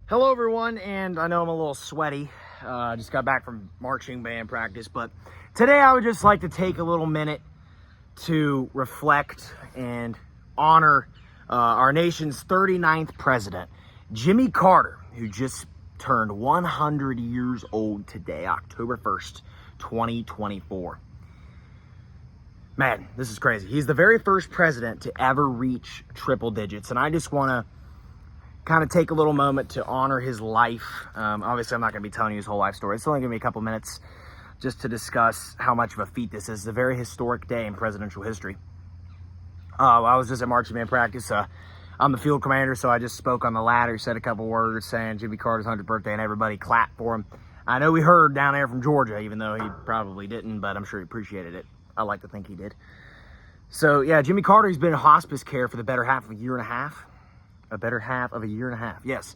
Hello everyone, and I know I'm a little sweaty. I just got back from marching band practice, but today I would just like to take a little minute to reflect and honor our nation's 39th president, Jimmy Carter, who just turned 100 years old today, October 1st, 2024. Man, this is crazy. He's the very first president to ever reach triple digits, and I just want to kind of take a little moment to honor his life. Obviously, I'm not going to be telling you his whole life story. It's only going to be a couple minutes just to discuss how much of a feat this is. It's a very historic day in presidential history. I was just at marching band practice. I'm the field commander, so I just spoke on the ladder, said a couple words saying Jimmy Carter's 100th birthday, and everybody clapped for him. I know we heard down there from Georgia, even though he probably didn't, but I'm sure he appreciated it. I like to think he did. So, yeah, Jimmy Carter, he's been in hospice care for the better half of a year and a half. Yes.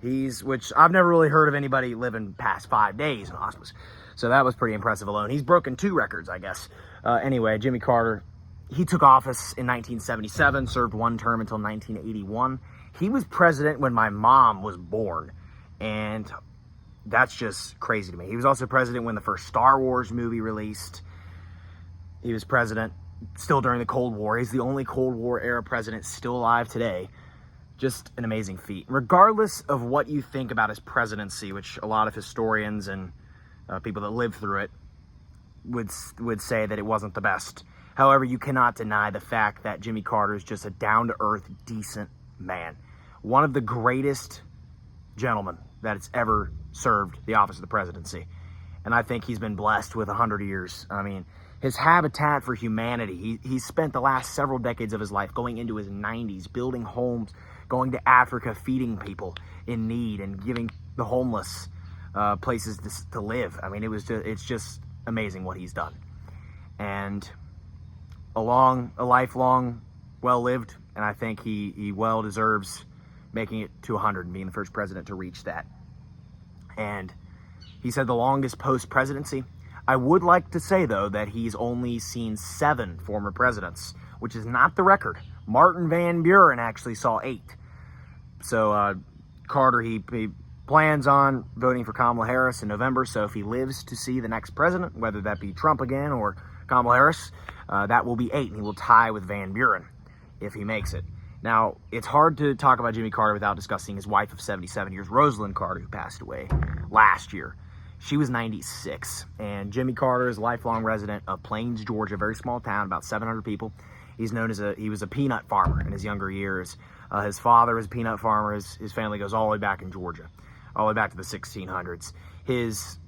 Which I've never really heard of anybody living past 5 days in hospice. So that was pretty impressive alone. He's broken 2 records, I guess. Anyway, Jimmy Carter, he took office in 1977, served 1 term until 1981. He was president when my mom was born. And that's just crazy to me. He was also president when the first Star Wars movie released. He was president still during the Cold War. He's the only Cold War era president still alive today. Just an amazing feat. Regardless of what you think about his presidency, which a lot of historians and people that lived through it would say that it wasn't the best. However, you cannot deny the fact that Jimmy Carter is just a down-to-earth, decent man. One of the greatest gentlemen that has ever served the office of the presidency. And I think he's been blessed with 100 years. I mean, his habitat for humanity, he spent the last several decades of his life going into his 90s, building homes, going to Africa, feeding people in need and giving the homeless places to live. I mean, it's just amazing what he's done. And a lifelong, well-lived, and I think he well deserves making it to 100 and being the first president to reach that. And he said the longest post-presidency. I would like to say, though, that he's only seen 7 former presidents, which is not the record. Martin Van Buren actually saw 8. So Carter, he plans on voting for Kamala Harris in November. So if he lives to see the next president, whether that be Trump again or Kamala Harris, that will be 8. And he will tie with Van Buren if he makes it. Now, it's hard to talk about Jimmy Carter without discussing his wife of 77 years, Rosalynn Carter, who passed away last year. She was 96. And Jimmy Carter is a lifelong resident of Plains, Georgia, a very small town, about 700 people. He's known as he was a peanut farmer in his younger years. His father was a peanut farmer. His family goes all the way back in Georgia, all the way back to the 1600s. His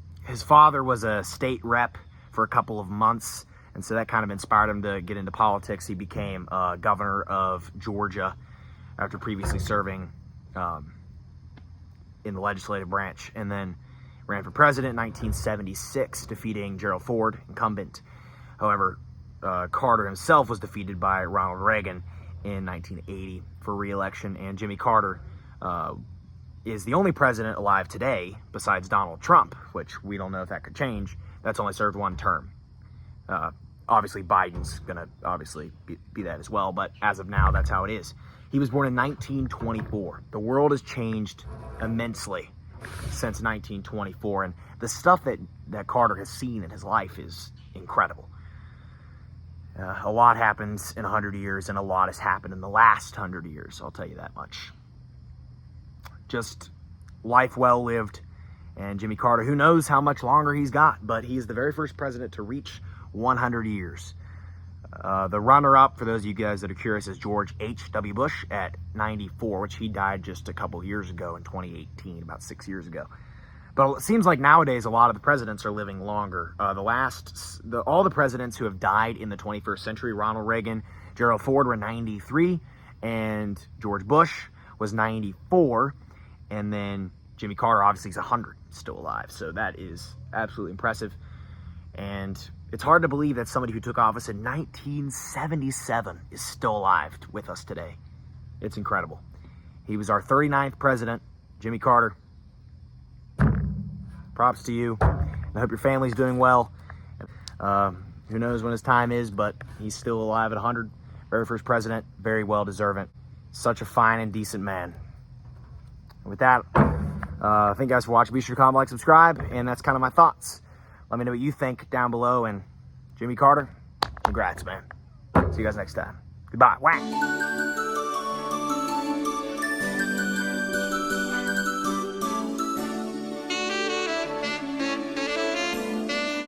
father was a state rep for a couple of months, and so that kind of inspired him to get into politics. He became governor of Georgia after previously serving in the legislative branch, and then ran for president in 1976, defeating Gerald Ford, incumbent. However, Carter himself was defeated by Ronald Reagan in 1980 for re-election, and Jimmy Carter is the only president alive today, besides Donald Trump, which we don't know if that could change, that's only served 1 term. Obviously, Biden's going to be that as well, but as of now, that's how it is. He was born in 1924. The world has changed immensely since 1924, and the stuff that Carter has seen in his life is incredible. A lot happens in 100 years, and a lot has happened in the last 100 years, I'll tell you that much. Just life well lived, and Jimmy Carter, who knows how much longer he's got, but he's the very first president to reach 100 years. The runner-up, for those of you guys that are curious, is George H.W. Bush at 94, which he died just a couple years ago in 2018, about 6 years ago. But it seems like nowadays a lot of the presidents are living longer. All the presidents who have died in the 21st century, Ronald Reagan, Gerald Ford were 93, and George Bush was 94, and then Jimmy Carter obviously is 100, still alive. So that is absolutely impressive. And it's hard to believe that somebody who took office in 1977 is still alive with us today. It's incredible. He was our 39th president, Jimmy Carter. Props to you. I hope your family's doing well. Who knows when his time is, but he's still alive at 100. Very first president, very well deserving. Such a fine and decent man. With that, Thank you guys for watching. Be sure to comment, like, subscribe, and that's kind of my thoughts. Let me know what you think down below, and Jimmy Carter, congrats, man. See you guys next time. Goodbye. Whack.